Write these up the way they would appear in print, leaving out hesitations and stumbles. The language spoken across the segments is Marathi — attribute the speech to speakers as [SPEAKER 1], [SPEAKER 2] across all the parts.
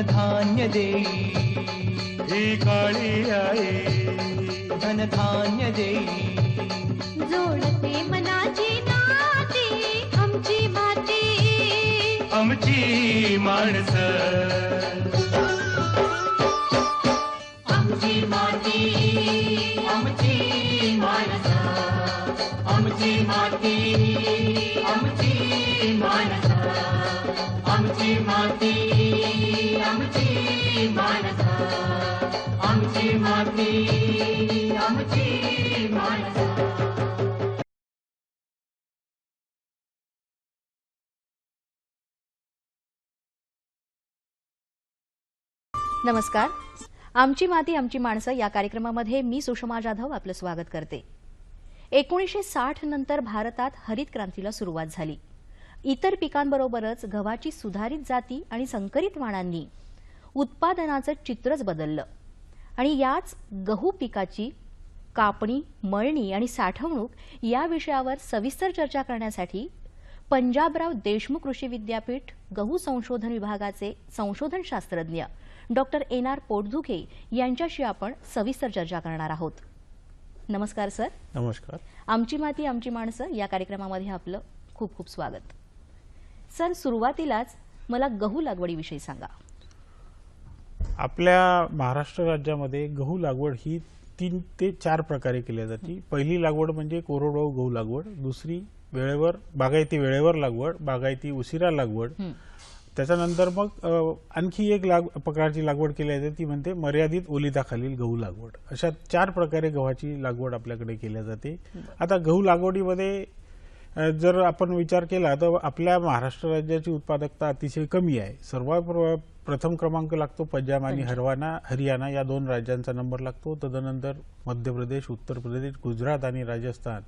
[SPEAKER 1] धनधान्य देई
[SPEAKER 2] ही काळी आई
[SPEAKER 1] धनधान्य देई
[SPEAKER 3] जोडते मनाची नाती आमची माती
[SPEAKER 2] आमची माणसं
[SPEAKER 1] आमची माती आमची माणसं आमची माती आमची माणसं आमची माती आमची माणसं आमची माती आमची माणसं.
[SPEAKER 4] नमस्कार. आमची माती आमची माणसं या कार्यक्रमामध्ये मी सुषमा जाधव आपलं स्वागत करते. 1960 नंतर भारतात हरित क्रांतीला सुरुवात झाली. इतर पिकांबरोबरच गव्हाची सुधारित जाती आणि संकरित वाणांनी उत्पादनाचं चित्रच बदललं आणि याच गहू पिकाची कापणी, मळणी आणि साठवणूक या विषयावर सविस्तर चर्चा करण्यासाठी पंजाबराव देशमुख कृषी विद्यापीठ गहू संशोधन विभागाचे संशोधन शास्त्रज्ञ डॉक्टर एन.आर. पोटदुखे यांच्याशी आपण सविस्तर चर्चा करणार आहोत. नमस्कार सर.
[SPEAKER 5] नमस्कार.
[SPEAKER 4] आमची माती आमची माणसं या कार्यक्रमामध्ये आपलं खूप खूप स्वागत. सर, सुरुवातीलाच मला गहू लागवडीविषयी सांगा.
[SPEAKER 5] आपल्या महाराष्ट्र राज्यामध्ये गहू लागवड ही 3 ते 4 प्रकारे केली जाते. पहिली लागवड म्हणजे कोरडवाहू गहू लागवड, दुसरी वेळेवर बागायती वेळेवर लागवड, बागायती उशिरा लागवड. त्याच्यानंतर मग आणखी एक प्रकारची लागवड केली जाते ती म्हणते मर्यादित ओलिताखालील गहू लागवड. अशा 4 प्रकारे गव्हाची लागवड आपल्याकडे केली जाते. आता गहू लागवडीमध्ये जर आपण विचार केला तर आपल्या महाराष्ट्र राज्याची उत्पादकता अतिशय कमी आहे. सर्वात प्रथम क्रमांक लागतो पंजाब आणि हरियाणा या 2 राज्यांचा नंबर लागतो. तदनंतर मध्य प्रदेश, उत्तर प्रदेश, गुजरात आणि राजस्थान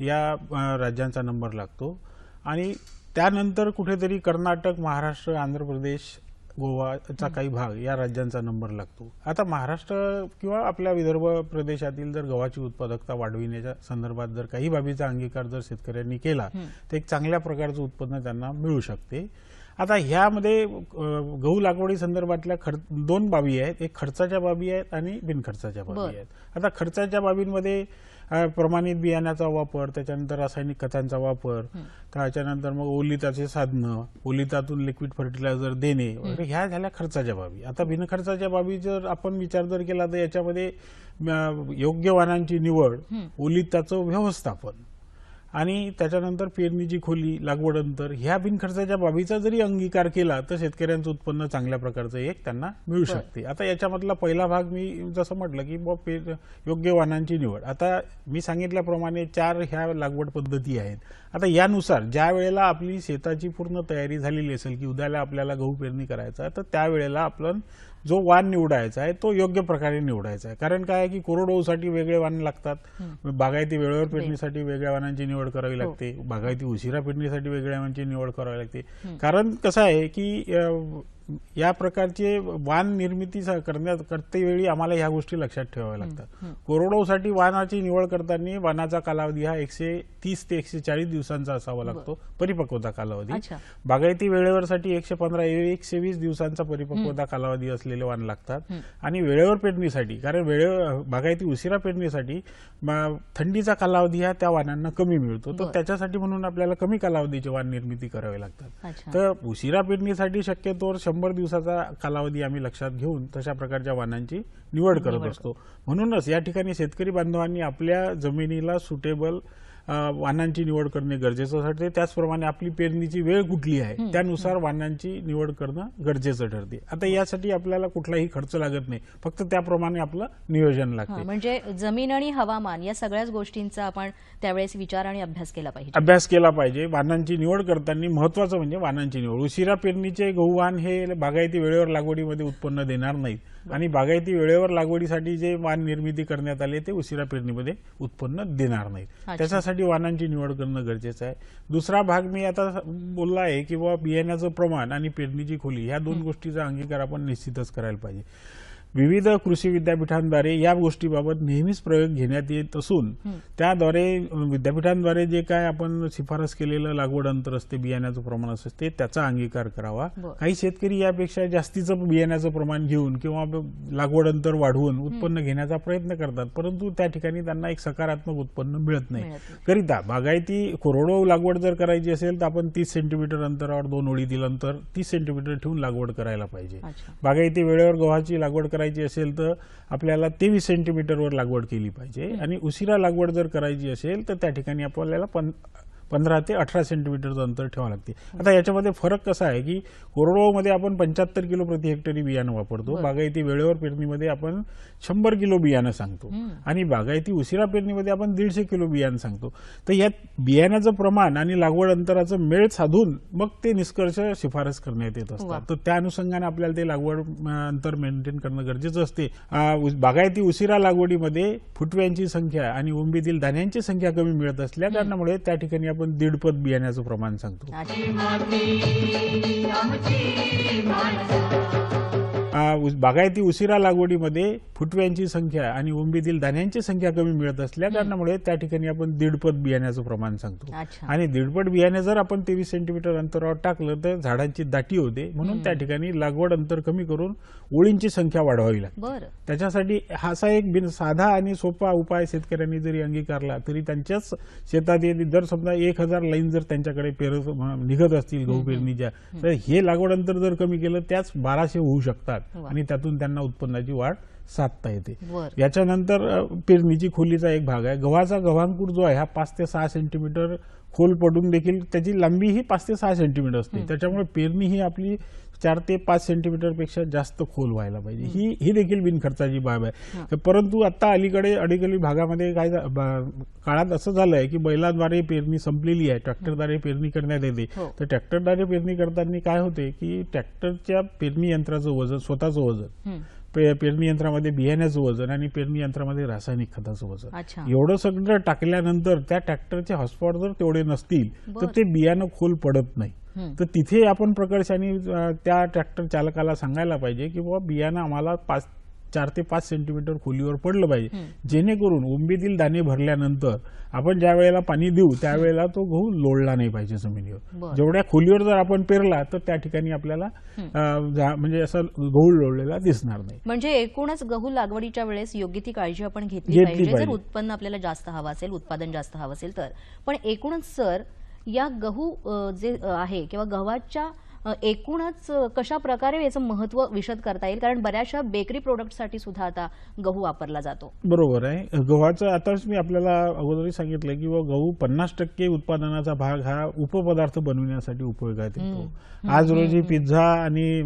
[SPEAKER 5] या राज्यांचा नंबर लागतो आणि त्यानंतर कुठेतरी कर्नाटक, महाराष्ट्र, आंध्र प्रदेश, गोवाचा काही भाग या राज्यांचा नंबर लागतो. आता महाराष्ट्र किंवा आपल्या विदर्भ प्रदेशातील जर गव्हाची उत्पादकता वाढविण्याच्या संदर्भात जर काही बाबीचा अंगीकार जर शेतकऱ्यांनी केला तर एक चांगल्या प्रकारचं उत्पन्न त्यांना मिळू शकते. आता ह्यामध्ये गहू लागवडी संदर्भातल्या 2 बाबी आहेत. एक खर्चाच्या बाबी आहेत आणि बिनखर्चाच्या बाबी आहेत. आता खर्चाच्या बाबींमध्ये प्रमाणित बियाण्याचा वापर, त्याच्यानंतर रासायनिक खतांचा वापर, त्याच्यानंतर मग ओलिताचे साधनं, ओलितातून लिक्विड फर्टिलायझर देणे वगैरे ह्या झाल्या खर्चाच्या बाबी. आता बिनखर्चाच्या बाबी जर आपण विचार जर केला तर याच्यामध्ये योग्य वाणांची निवड, ओलिताचं व्यवस्थापन आणि त्याच्यानंतर पेरणीची खोली, लागवड अंतर ह्या बिनखर्चाच्या बाबीचा जरी अंगीकार केला तर शेतकऱ्यांचं उत्पन्न चांगल्या प्रकारचं एक त्यांना मिळू शकते. आता याच्यामधला पहिला भाग मी जसं म्हटलं की योग्य वाणांची निवड. आता मी सांगितल्याप्रमाणे 4 ह्या लागवड पद्धती आहेत. आता यानुसार ज्या वेळेला आपली शेताची पूर्ण तयारी झालेली असेल की उद्याला आपल्याला गहू पेरणी करायचा तर त्यावेळेला आपण जो वाण निवडायचा आहे तो योग्य प्रकारे निवडायचा आहे. कारण काय आहे की कोरडवाहूसाठी वेगळे वाण लागतात, बागायती वेळेवर पेरणीसाठी वेगळ्या वाणांची निवड करावी लागते, बागायती उशिरा पेरणीसाठी वेगळ्या वाणांची निवड करावी लागते. कारण कसं आहे की या प्रकारचे वाण निर्मिती करते वेळी आम्हाला ह्या गोष्टी लक्षात ठेवाव्या लागतात. कोरडवाहूसाठी वाणाची निवड करताना वाणाचा कालावधी हा 130 ते 140 दिवसांचा असावा लागतो, परिपक्वता कालावधी. बागायती वेळेवरसाठी 115-120 दिवसांचा परिपक्वता कालावधी असलेले वाण लागतात. आणि वेळेवर पेरणीसाठी, कारण बागायती उशिरा पेरणीसाठी थंडीचा कालावधी हा त्या वाणांना कमी मिळतो, तर त्याच्यासाठी म्हणून आपल्याला कमी कालावधीचे वाण निर्मिती करावे लागतात. तर उशिरा पेरणीसाठी शक्यतोवर 100 दिवसाचा कालावधी आम्ही लक्षात घेऊन तशा प्रकारच्या वाणांची निवड करत असतो. म्हणूनच या ठिकाणी शेतकरी बांधवांनी आपल्या जमिनीला सुटेबल वाणांची निवड करणे गरजेचं ठरते. त्याचप्रमाणे आपली पेरणीची वेळ कुठली आहे त्यानुसार वाणांची निवड करणं गरजेचं ठरते. आता यासाठी आपल्याला कुठलाही खर्च लागत नाही, फक्त त्याप्रमाणे आपलं नियोजन लागते.
[SPEAKER 4] म्हणजे जमीन आणि हवामान या सगळ्याच गोष्टींचा आपण त्यावेळेस विचार आणि अभ्यास
[SPEAKER 5] केला पाहिजे. वाणांची निवड करताना महत्वाचं म्हणजे वाणांची निवड. उशिरा पेरणीचे गहू वाण हे बागायती वेळेवर लागवडीमध्ये उत्पन्न देणार नाहीत आणि बागायती वेळेवर लागवडीसाठी जे वाण निर्मिती करण्यात आले ते उशिरा पेरणीमध्ये उत्पन्न देणार नाहीत. त्याच्यासाठी वाणांची निवड करणं गरजेचं आहे. दुसरा भाग मी आता बोलला आहे की बाबा बियाण्याचं प्रमाण आणि पेरणीची खोली ह्या 2 गोष्टीचा अंगीकार आपण निश्चितच करायला पाहिजे. विविध कृषी विद्यापीठांद्वारे या गोष्टीबाबत नेहमीच प्रयोग घेण्यात येत असून त्याद्वारे विद्यापीठांद्वारे जे काय आपण शिफारस केलेलं लागवड अंतर असते, बियाण्याचं प्रमाण असते, त्याचा अंगीकार करावा. काही शेतकरी यापेक्षा जास्तीचं बियाण्याचं प्रमाण घेऊन किंवा लागवड अंतर वाढवून उत्पन्न घेण्याचा प्रयत्न करतात, परंतु त्या ठिकाणी त्यांना एक सकारात्मक उत्पन्न मिळत नाही. करिता बागायती कोरडवाहू लागवड जर करायची असेल तर आपण 30 सेंटीमीटर अंतरावर 2 ओळीतील अंतर 30 सेंटीमीटर ठेवून लागवड करायला पाहिजे. बागायती वेळेवर गव्हाची लागवड करायची असेल तर आपल्याला 23 सेंटीमीटरवर लागवड केली पाहिजे आणि उशिरा लागवड जर करायची असेल तर त्या ठिकाणी आपल्याला 15 ते 18 सेंटीमीटरचं अंतर ठेवावं लागते. आता याच्यामध्ये फरक कसा आहे की कोरडवाहूमध्ये आपण 75 किलो प्रति हेक्टरी बियाणं वापरतो, बागायती वेळेवर पेरणीमध्ये आपण 100 किलो बियाणं सांगतो आणि बागायती उशिरा पेरणीमध्ये आपण 150 किलो बियाणं सांगतो. तर यात बियाण्याचं प्रमाण आणि लागवड अंतराचं मेळ साधून मग ते निष्कर्ष शिफारस करण्यात येत असतात. तर त्या अनुषंगाने आपल्याला ते लागवड अंतर मेंटेन करणं गरजेचं असते. बागायती उशिरा लागवडीमध्ये फुटव्यांची संख्या आणि उंबीतील दाण्यांची संख्या कमी मिळत असल्या कारणामुळे त्या ठिकाणी आपण 1.5 पट बियाण्याचं प्रमाण सांगतो. बागायती उशिरा लागवडीमध्ये फुटव्यांची संख्या आणि उंबीतील दाण्यांची संख्या कमी मिळत असल्या कारणामुळे त्या ठिकाणी आपण 1.5 पट बियाण्याचं प्रमाण सांगतो. आणि 1.5 पट बियाणे जर आपण 23 सेंटीमीटर अंतरावर टाकलं तर झाडांची दाटी होते, म्हणून त्या ठिकाणी लागवड अंतर कमी करून ओळींची संख्या वाढवावी लागते. त्याच्यासाठी असा एक साधा आणि सोपा उपाय शेतकऱ्यांनी जरी अंगीकारला तरी त्यांच्याच शेतात जर समजा 1000 लाईन जर त्यांच्याकडे निघत असतील गहू पेरणीच्या, तर हे लागवड अंतर जर कमी केलं त्याच 1200 होऊ शकतात आणि त्यातून त्यांना उत्पन्नाची वाढ साधता येते. याच्यानंतर पेरणीची खोलीचा एक भाग आहे. गव्हाचा गव्हांकुर जो आहे हा 5 ते 6 सेंटीमीटर खोल पडून देखील त्याची लांबी ही 5 ते 6 सेंटीमीटर असते. त्याच्यामुळे पेरणी ही आपली 4 ते 5 सेंटीमीटर पेक्षा जास्त खोल व्हायला पाहिजे. ही देखील बिनखर्चाची बाब आहे. परंतु आता अलीकडे भागामध्ये काय काळात असं झालंय की बैलाद्वारे पेरणी संपलेली आहे, ट्रॅक्टरद्वारे पेरणी करण्यात येते. तर ट्रॅक्टरद्वारे पेरणी करताना काय होते की ट्रॅक्टरच्या पेरणी यंत्राचं वजन, स्वतःचं वजन, पेरणी यंत्रामध्ये बियाण्याचं वजन आणि पेरणी यंत्रामध्ये रासायनिक खताचं वजन, एवढं सगळं टाकल्यानंतर त्या ट्रॅक्टरचे हॉर्सपॉवर जर तेवढे नसतील तर ते बियाणं खोल पडत नाही. तर तिथे आपण प्रकर्षाने त्या ट्रॅक्टर चालकाला सांगायला पाहिजे की बाबा बियाणं आम्हाला 4 ते 5 सेंटीमीटर खोलीवर पडलं पाहिजे, जेणेकरून उंबीतील दाणे भरल्यानंतर आपण ज्या वेळेला पाणी देऊ त्यावेळेला तो गहू लोळला नाही पाहिजे जमिनीवर. जेवढ्या खोलीवर जर आपण पेरला तर त्या ठिकाणी आपल्याला म्हणजे असं गहू लोळलेला दिसणार नाही.
[SPEAKER 4] म्हणजे एकूणच गहू लागवडीच्या वेळेस योग्य ती काळजी आपण घेतली पाहिजे जर उत्पन्न आपल्याला जास्त हवं असेल, उत्पादन जास्त हवं असेल तर. पण एकूणच सर या गहू जे आहे किंवा गव्हाच्या एकूणच कशा प्रकारे याचं महत्व विशद करता येईल, कारण बऱ्याचशा बेकरी प्रोडक्टसाठी सुद्धा आता गहू वापरला जातो.
[SPEAKER 5] बरोबर आहे. गव्हाचं आताच मी आपल्याला अगोदरही सांगितलं की गहू 50% उत्पादनाचा भाग हा उपपदार्थ बनवण्यासाठी उपयोगात येतो. आज रोजी पिझ्झा आणि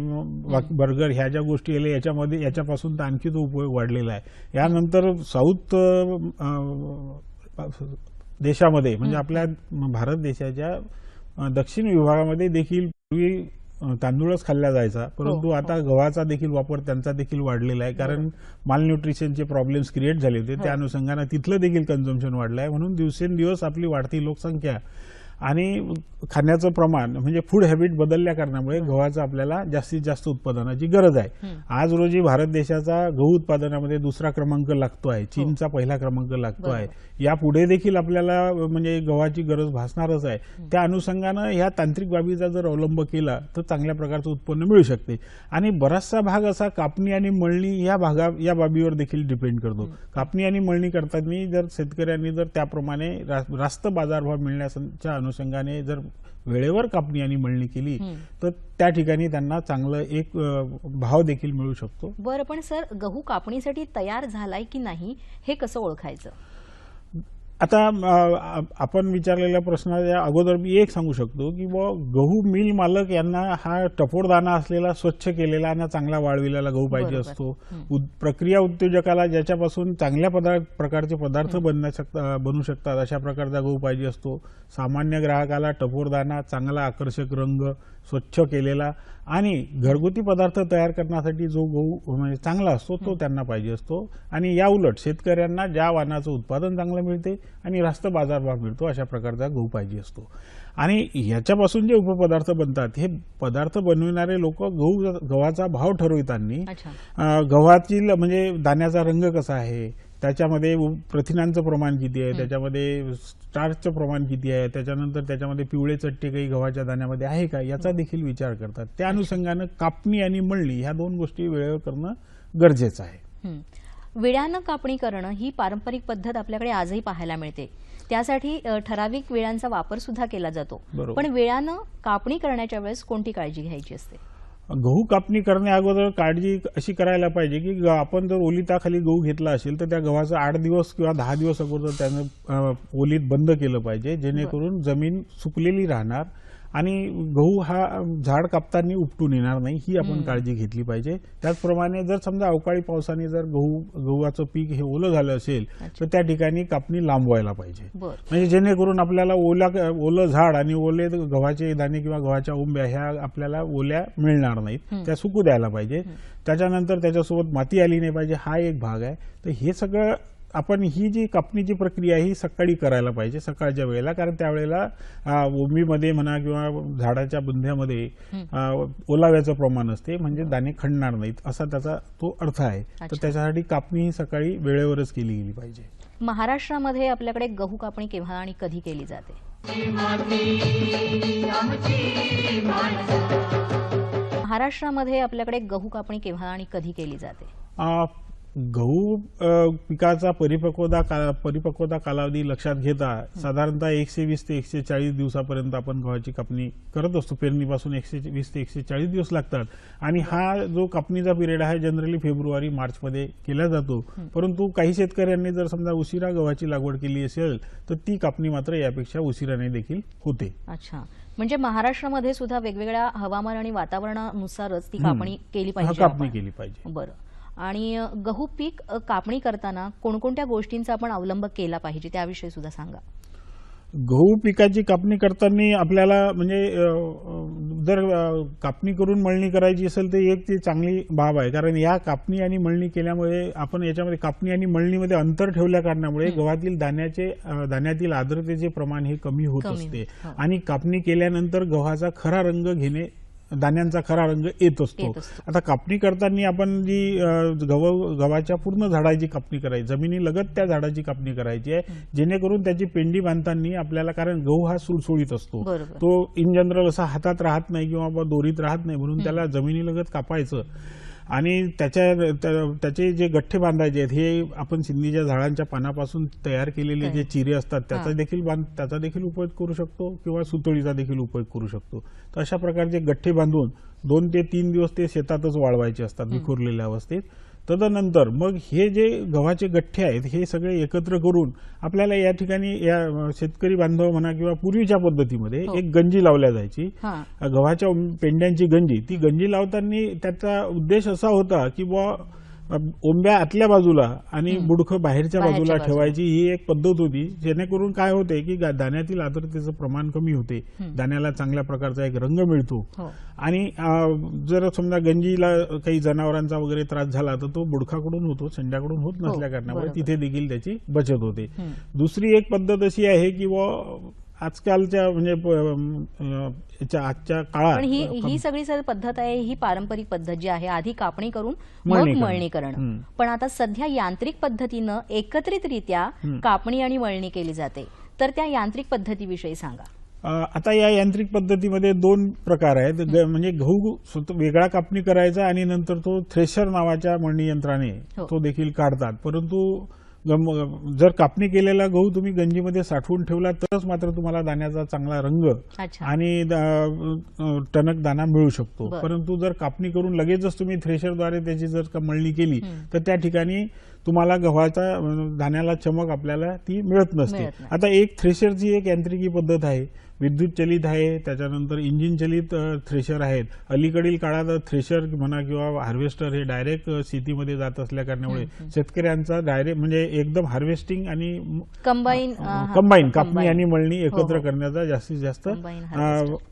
[SPEAKER 5] बर्गर ह्या ज्या गोष्टी आल्या याच्यापासून तर आणखी तो उपयोग वाढलेला आहे. यानंतर साऊथ देशामध्ये म्हणजे आपल्या भारत देशाच्या दक्षिण विभागामध्ये देखील पूर्वी तांदूळच खाल्ला जायचा, परंतु आता गव्हाचा देखील वापर त्यांचा देखील वाढलेला आहे, कारण मालन्यूट्रिशनचे प्रॉब्लेम्स क्रिएट झाले होते. त्या अनुषंगाने तिथलं देखील कन्झम्पशन वाढलं आहे. म्हणून दिवसेंदिवस आपली वाढती लोकसंख्या आणि खाण्याचं प्रमाण म्हणजे फूड हॅबिट बदलल्या कारणामुळे गव्हाचं आपल्याला जास्तीत जास्त उत्पादनाची गरज आहे. आज रोजी भारत देशाचा गहू उत्पादनामध्ये 2रा क्रमांक लागतो आहे, चीनचा 1ला क्रमांक लागतो आहे. यापुढे देखील आपल्याला म्हणजे गव्हाची गरज भासणारच आहे. त्या अनुषंगानं ह्या तांत्रिक बाबीचा जर अवलंब केला तर चांगल्या प्रकारचं उत्पन्न मिळू शकते. आणि बराचसा भाग असा कापणी आणि मळणी या बाबीवर देखील डिपेंड करतो. कापणी आणि मळणी करताना जर शेतकऱ्यांनी जर त्याप्रमाणे रास्त बाजारभाव मिळण्याच्या अनुषंगाने जर वेळेवर कापणी आणि मळणी केली तर त्या ठिकाणी त्यांना चांगलं एक भाव देखील मिळू शकतो.
[SPEAKER 4] बरं, पण सर गहू कापणीसाठी तयार झालाय की नाही हे कसं ओळखायचं?
[SPEAKER 5] आता आपण विचारलेल्या प्रश्नाच्या अगोदर मी एक सांगू शकतो की गहू मिल मालक यांना हा टपोर दाना असलेला स्वच्छ केलेला आणि चांगला वाळविलेला गहू पाहिजे असतो. प्रक्रिया उद्योजकाला ज्याच्यापासून चांगल्या प्रकारचे पदार्थ बनू शकतात अशा प्रकारचा गहू पाहिजे असतो. सामान्य ग्राहकाला टपोर दाना, चांगला आकर्षक रंग, स्वच्छ केलेला आणि घरगुती पदार्थ तयार करण्यासाठी जो गहू म्हणजे चांगला असतो तो त्यांना पाहिजे असतो. आणि या उलट शेतकऱ्यांना ज्या वाणाचं उत्पादन चांगलं मिळते आणि रास्त बाजारभाव मिळतो अशा प्रकारचा गहू पाहिजे असतो. आणि याच्यापासून जे उपपदार्थ बनतात हे पदार्थ बनविणारे लोक गव्हाचा भाव ठरविताना गव्हाची म्हणजे दाण्याचा रंग कसा आहे, त्याच्यामध्ये प्रथिनांचं प्रमाण किती आहे, त्याच्यामध्ये स्टार्चचं प्रमाण किती आहे, त्याच्यानंतर त्याच्यामध्ये पिवळे चट्टे काही गव्हाच्या दाण्यामध्ये आहे का याचा देखील विचार करतात. त्या अनुषंगानं कापणी आणि मळणी ह्या दोन गोष्टी वेळेवर करणं गरजेचं आहे.
[SPEAKER 4] विळ्यानं कापणी करणं ही पारंपरिक पद्धत आपल्याकडे आजही पाहायला मिळते. त्यासाठी ठराविक विळ्यांचा वापर सुद्धा केला जातो. पण विळ्यानं कापणी करण्याच्या वेळेस कोणती काळजी घ्यायची असते?
[SPEAKER 5] गहू कापणी करण्या अगोदर काळजी अशी करायला पाहिजे की आपण जर ओलिताखाली गहू घेतला असेल तर त्या गव्हाचं 8 दिवस किंवा 10 दिवस अगोदर त्यानं ओलीत बंद केलं पाहिजे, जेणेकरून जमीन सुकलेली राहणार आणि गहू हा झाड कापताना उपटून येणार नाही, ही आपण काळजी घेतली पाहिजे. त्याचप्रमाणे जर समजा अवकाळी पावसाने जर गव्हाचं पीक हे ओलं झालं असेल तर त्या ठिकाणी कापणी लांबवायला पाहिजे, म्हणजे जेणेकरून आपल्याला ओलं झाड आणि ओले गव्हाचे दाणे किंवा गव्हाच्या उंब्या ह्या आपल्याला ओल्या मिळणार नाहीत, त्या सुकू द्यायला पाहिजे. त्याच्यानंतर त्याच्यासोबत माती आली नाही पाहिजे, हा एक भाग आहे. तर हे सगळं आपण ही जी कापणीची प्रक्रिया ही सकाळी करायला पाहिजे, सकाळच्या वेळेला, कारण त्यावेळेला ओंबीमध्ये म्हणा किंवा झाडाच्या बुंध्यामध्ये ओलाव्याचं प्रमाण असते, म्हणजे दाणे खणणार नाहीत असा त्याचा तो अर्थ आहे. तर त्याच्यासाठी कापणी ही सकाळी वेळेवरच केली गेली पाहिजे.
[SPEAKER 4] महाराष्ट्रामध्ये आपल्याकडे गहू कापणी केव्हा आणि कधी केली जाते? महाराष्ट्रामध्ये आपल्याकडे गहू कापणी केव्हा आणि कधी केली जाते?
[SPEAKER 5] गहू पिकाचा परिपक्वता कालावधी लक्षात घेता साधारणतः 120 ते 140 दिवसापर्यंत आपण गव्हाची कापणी करत असतो. पेरणीपासून 120 ते 140 दिवस लागतात आणि हा जो कापणीचा पिरियड आहे जनरली फेब्रुवारी मार्चमध्ये केला जातो. परंतु काही शेतकऱ्यांनी जर समजा उशिरा गव्हाची लागवड केली असेल तर ती कापणी मात्र यापेक्षा उशिराने देखील होते.
[SPEAKER 4] अच्छा, म्हणजे महाराष्ट्रामध्ये सुद्धा वेगवेगळ्या हवामान आणि वातावरणानुसारच ती कापणी केली पाहिजे. बरं. आणि गहू पीक कापणी करताना कोणकोणत्या गोष्टींचा आपण अवलंब केला पाहिजे त्याविषयी सुद्धा सांगा.
[SPEAKER 5] गहू पिकाची कापणी करताना आपल्याला म्हणजे जर कापणी करून मळणी करायची असेल तर एक ती चांगली बाब आहे, कारण या कापणी आणि मळणी केल्यामुळे आपण याच्यामध्ये कापणी आणि मळणीमध्ये अंतर ठेवल्या कारणामुळे गव्हातील दाण्यातील आर्द्रतेचे प्रमाण हे कमी होत असते आणि कापणी केल्यानंतर गव्हाचा खरा रंग घेणे, दाण्यांचा खरा रंग येत असतो. आता कापणी करताना आपण जी गव्हाच्या पूर्ण झाडाची कापणी करायची, जमिनीलगत त्या झाडाची कापणी करायची आहे, जेणेकरून त्याची पेंडी बांधताना आपल्याला, कारण गहू हा सुळसुळीत असतो, तो इन जनरल असा हातात राहत नाही किंवा दोरीत राहत नाही, म्हणून त्याला जमिनीलगत कापायचं आणि त्याचे जे गठ्ठे बांधायचे आहेत हे आपण सिंधीच्या झाडांच्या पानापासून तयार केलेले जे चिरे असतात त्याचा देखील उपयोग करू शकतो किंवा सुतळीचा देखील उपयोग करू शकतो. तर अशा प्रकारचे गठ्ठे बांधून 2 ते 3 दिवस ते शेतातच वाळवायचे असतात विखुरलेल्या अवस्थेत. तदनंतर मग हे जे गव्हाचे गठ्ठे आहेत हे सगळे एकत्र करून आपल्याला या ठिकाणी या शेतकरी बांधव म्हणा किंवा पूर्वीच्या पद्धतीमध्ये एक गंजी लावल्या जायची, गव्हाच्या पेंड्यांची गंजी. ती गंजी लावताना त्याचा उद्देश असा होता की बुवा ओंब्या आतल्या बाजूला आणि बुडखं बाहेरच्या बाजूला ठेवायची, ही एक पद्धत होती. जेणेकरून काय होते की दाण्यातील आर्द्रतेचं प्रमाण कमी होते, दाण्याला चांगल्या प्रकारचा एक रंग मिळतो आणि जर समजा गंजीला काही जनावरांचा वगैरे त्रास झाला तर तो बुडखाकडून होतो, शेंड्याकडून होत नसल्या कारणामुळे तिथे देखील त्याची बचत होते. दुसरी एक पद्धत अशी आहे की आजकालच्या म्हणजे आजच्या काळात
[SPEAKER 4] ही सगळी पद्धत आहे, ही पारंपरिक पद्धत जी आहे, आधी कापणी करून मग मळणी करणं. पण आता सध्या यांत्रिक पद्धतीनं एकत्रितरित्या कापणी आणि मळणी केली जाते, तर त्या यांत्रिक पद्धतीविषयी सांगा.
[SPEAKER 5] आता या यांत्रिक पद्धतीमध्ये 2 प्रकार आहेत, म्हणजे गहू वेगळा कापणी करायचा आणि नंतर तो थ्रेशर नावाच्या मळणी यंत्राने तो देखील काढतात. परंतु जर कापणी केलेला गहू तुम्ही गंजीमध्ये साठवून ठेवला तरच मात्र तुम्हाला दाण्याचा चांगला रंग आणि टणक दाणा मिळू शकतो. परंतु जर कापणी करून लगेचच तुम्ही थ्रेशरद्वारे त्याची जर मळणी केली तर त्या ठिकाणी तुम्हाला गव्हाचा दाण्याला चमक आपल्याला ती मिळत नसते. आता एक थ्रेशरची एक यांत्रिकी पद्धत आहे, विद्युत चलित आहे, त्याच्यानंतर इंजिन चलित थ्रेशर आहेत. अलीकडील काळात थ्रेशर म्हणा किंवा हार्वेस्टर हे डायरेक्ट शेतीमध्ये जात असल्या कारणामुळे शेतकऱ्यांचा डायरेक्ट म्हणजे एकदम हार्वेस्टिंग आणि कंबाईन कापणी आणि मळणी एकत्र करण्याचा जास्तीत जास्त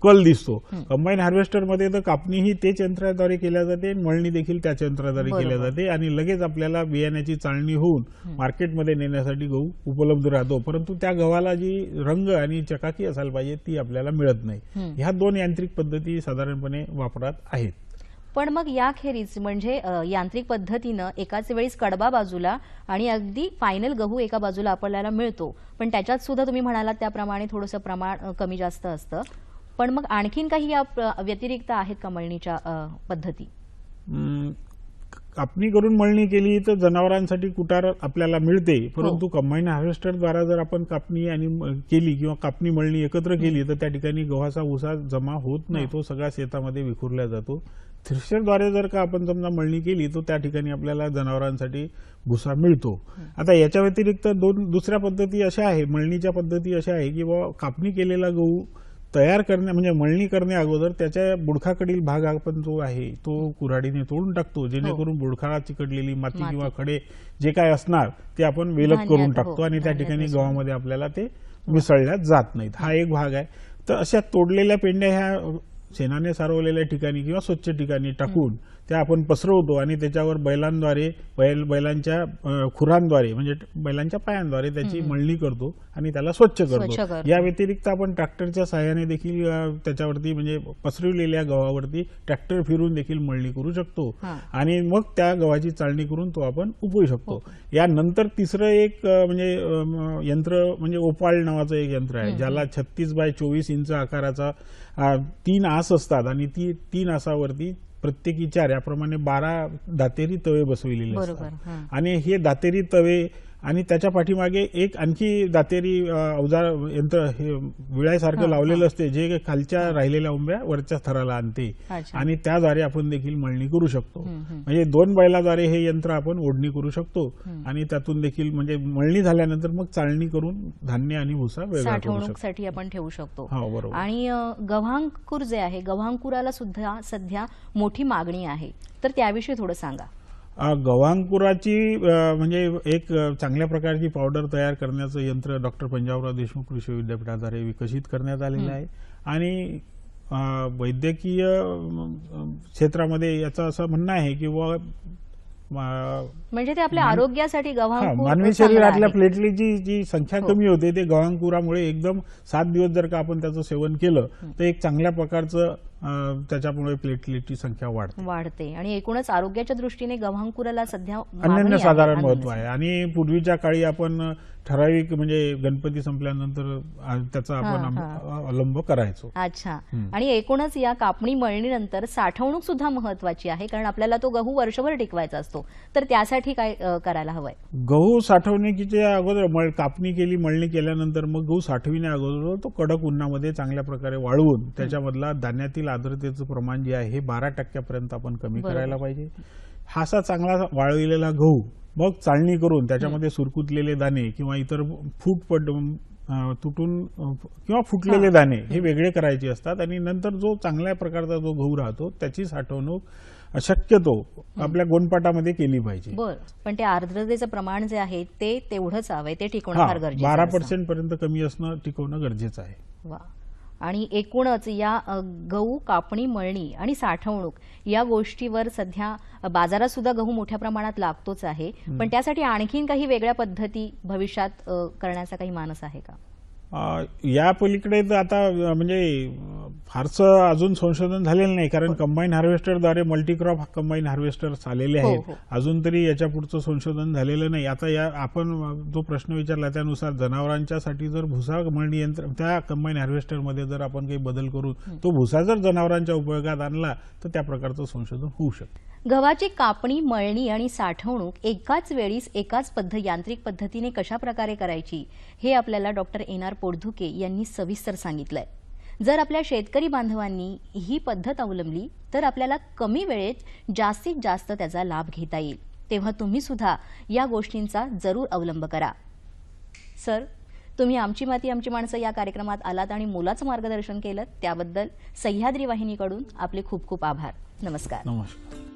[SPEAKER 5] कल दिसतो. कंबाईन हार्वेस्टर मध्ये तर कापणी ही तेच यंत्राद्वारे केल्या जाते, मळणी देखील त्याच यंत्राद्वारे केल्या जाते आणि लगेच आपल्याला बियाण्याची चाळणी होऊन मार्केटमध्ये नेण्यासाठी गहू उपलब्ध राहतो, परंतु त्या गव्हाला जी रंग आणि चकाकी असायला पाहिजे ती आपल्याला मिळत नाही. ह्या 2 यांत्रिक पद्धती साधारणपणे वापरात आहेत.
[SPEAKER 4] पण मग याखेरीज म्हणजे यांत्रिक पद्धतीनं एकाच वेळीच कडबा बाजूला आणि अगदी फायनल गहू एका बाजूला आपल्याला मिळतो, पण त्याच्यात सुद्धा तुम्ही म्हणालात त्याप्रमाणे थोडंसं प्रमाण कमी जास्त असतं. पण मग आणखीन काही या व्यतिरिक्त आहेत का मळणीच्या पद्धती?
[SPEAKER 5] कापणी करून मळणी केली तर जनावरांसाठी कुटार आपल्याला मिळते, परंतु कंबाईन हार्वेस्टरद्वारा जर आपण कापणी आणि केली किंवा कापणी मळणी एकत्र केली तर त्या ठिकाणी गव्हाचा भुसा जमा होत नाही, तो सगळ्या शेतामध्ये विखुरला जातो. थ्रेशरद्वारे जर का आपण समजा मळणी केली तर त्या ठिकाणी आपल्याला जनावरांसाठी भुसा मिळतो. आता याच्या व्यतिरिक्त दुसऱ्या पद्धती अशा आहे, मळणीच्या पद्धती अशा आहे की बाबा कापणी केलेला गहू तयार करण्या म्हणजे मळणी करण्या अगोदर त्याच्या बुडखाकडील भाग आपण जो आहे तो कुऱ्हाडीने तोडून टाकतो, जेणेकरून बुडखा चिकटलेली माती किंवा खडे जे काय असणार ते आपण वेलत करून टाकतो आणि त्या ठिकाणी गव्हामध्ये आपल्याला ते मिसळल्या जात नाहीत. हा एक भाग आहे. तर अशा तोडलेल्या पेंड्या ह्या शेणाने सारवलेल्या ठिकाणी किंवा स्वच्छ ठिकाणी टाकून त्या आपण पसरवतो आणि त्याच्यावर बैलांद्वारे बैलांच्या खुरांद्वारे म्हणजे बैलांच्या पायांद्वारे त्याची मळणी करतो आणि त्याला स्वच्छ करतो. या व्यतिरिक्त आपण ट्रॅक्टरच्या सहाय्याने देखील त्याच्यावरती म्हणजे पसरवलेल्या गव्हावरती ट्रॅक्टर फिरून देखील मळणी करू शकतो आणि मग त्या गव्हाची चाळणी करून तो आपण उपवू शकतो. यानंतर तिसरं एक म्हणजे यंत्र म्हणजे ओपाळ नावाचं एक यंत्र आहे, ज्याला 36 बाय 24 इंच आकाराचा 3 आस असतात आणि ती 3 आसावरती प्रत्येकी 4 याप्रमाणे 12 दातेरी तवे बसविलेले असतात आणि हे दातेरी तवे आणि त्याच्या पाठीमागे एक आणखी दातेरी अवजार यंत्र हे विळ्यासारखं लावलेलं असते, जे खालच्या राहिलेल्या उंब्या वरच्या थराला आणते आणि त्याद्वारे आपण देखील मळणी करू शकतो. म्हणजे 2 बैलाद्वारे हे यंत्र आपण ओढणी करू शकतो आणि त्यातून देखील म्हणजे मळणी झाल्यानंतर मग चाळणी करून धान्य आणि भुसा वेगळा करू शकतो,
[SPEAKER 4] साठी आपण ठेवू शकतो.
[SPEAKER 5] बरोबर.
[SPEAKER 4] आणि गव्हांकुर जे आहे, गव्हांकुराला सुद्धा सध्या मोठी मागणी आहे, तर त्याविषयी थोडं सांगा.
[SPEAKER 5] गव्हांकुराची म्हणजे एक चांगल्या प्रकारची पावडर तयार करण्याचं यंत्र डॉक्टर पंजाबराव देशमुख कृषी विद्यापीठाद्वारे विकसित करण्यात आलेलं आहे आणि वैद्यकीय क्षेत्रामध्ये याचं असं म्हणणं आहे की
[SPEAKER 4] म्हणजे ते आपल्या आरोग्यासाठी गव्हांकुर
[SPEAKER 5] मानवी शरीरातल्या प्लेटलेटची जी संख्या कमी होते ते गव्हांकुरामुळे एकदम 7 दिवस जर का आपण त्याचं सेवन केलं तर एक चांगल्या प्रकारचं त्याच्यामुळे प्लेटलेटची संख्या वाढते
[SPEAKER 4] आणि एकूणच आरोग्याच्या दृष्टीने गव्हांकुराला सध्या
[SPEAKER 5] अनन्यसाधारण महत्व आहे. आणि पूर्वीच्या काळी आपण ठराविक म्हणजे गणपती संपल्यानंतर त्याचा आपण अवलंब करायचो.
[SPEAKER 4] अच्छा. आणि एकूणच या कापणी मळणीनंतर साठवणूक सुद्धा महत्वाची आहे, कारण आपल्याला तो गहू वर्षभर टिकवायचा असतो, तर त्यासाठी काय करायला हवंय?
[SPEAKER 5] गहू साठवणुकीच्या अगोदर कापणी केली, मळणी केल्यानंतर मग गहू साठविण्या अगोदर तो कडक उन्हामध्ये चांगल्या प्रकारे वाळवून त्याच्यामधला धान्यातील आर्द्रतेचं प्रमाण जे आहे हे 12% आपण कमी करायला पाहिजे. हा असा चांगला वाळविलेला गहू मग चाळणी करून त्याच्यामध्ये सुरकुतलेले दाणे किंवा इतर तुटून किंवा फुटलेले दाणे हे वेगळे करायचे असतात आणि नंतर जो चांगल्या प्रकारचा जो गहू राहतो त्याची साठवणूक शक्यतो आपल्या गोणपाटामध्ये केली पाहिजे.
[SPEAKER 4] बरं, पण ते आर्द्रतेचं प्रमाण जे आहे ते तेवढंच हवंय, ते टिकवणं फार गरजेचं आहे.
[SPEAKER 5] 12% पर्यंत कमी असणं टिकवणं गरजेचं आहे.
[SPEAKER 4] वा. आणि एकूणच या गहू कापणी, मळणी आणि साठवणूक या गोष्टीवर सध्या बाजारात सुद्धा गहू मोठ्या प्रमाणात लागतोच आहे, पण त्यासाठी आणखीन काही वेगळ्या पद्धती भविष्यात करण्याचा काही मानस आहे का?
[SPEAKER 5] या पलीकडे तर आता म्हणजे फारसं अजून संशोधन झालेलं नाही, कारण कंबाईन हार्वेस्टरद्वारे मल्टीक्रॉप कंबाईन हार्वेस्टर्स आलेले आहेत. अजून तरी याच्या पुढचं संशोधन झालेलं नाही. आता या आपण जो प्रश्न विचारला त्यानुसार जनावरांच्यासाठी जर भुसा मळणी यंत्र त्या कंबाईन हार्वेस्टरमध्ये जर आपण काही बदल करून तो भुसा जर जनावरांच्या उपयोगात आणला तर त्या प्रकारचं संशोधन होऊ शकतं.
[SPEAKER 4] गव्हाची कापणी, मळणी आणि साठवणूक एकाच वेळीस एकाच यांत्रिक पद्धतीने कशा प्रकारे करायची हे आपल्याला डॉक्टर NR पोटधुके यांनी सविस्तर सांगितलंय. जर आपल्या शेतकरी बांधवांनी ही पद्धत अवलंबली तर आपल्याला कमी वेळेत जास्तीत जास्त त्याचा लाभ घेता येईल. तेव्हा तुम्ही सुद्धा या गोष्टींचा जरूर अवलंब करा. सर, तुम्ही आमची माती आमची माणसं या कार्यक्रमात आलात आणि मोलाचं मार्गदर्शन केलं त्याबद्दल सह्याद्री वाहिनीकडून आपले खूप खूप आभार. नमस्कार.
[SPEAKER 5] नमस्कार.